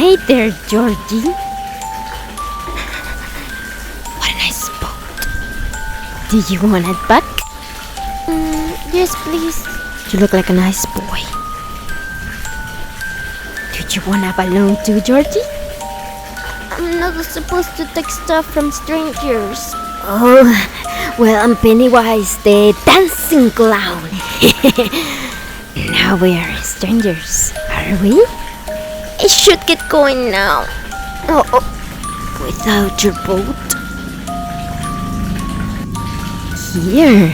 Hi there, Georgie. What a nice boat. Do you want it back? Yes, please. You look like a nice boy. Do you want a balloon too, Georgie? I'm not supposed to take stuff from strangers. Oh, well, I'm Pennywise, the dancing clown. Now we are strangers, are we? I should get going now. Oh, without your boat. Here.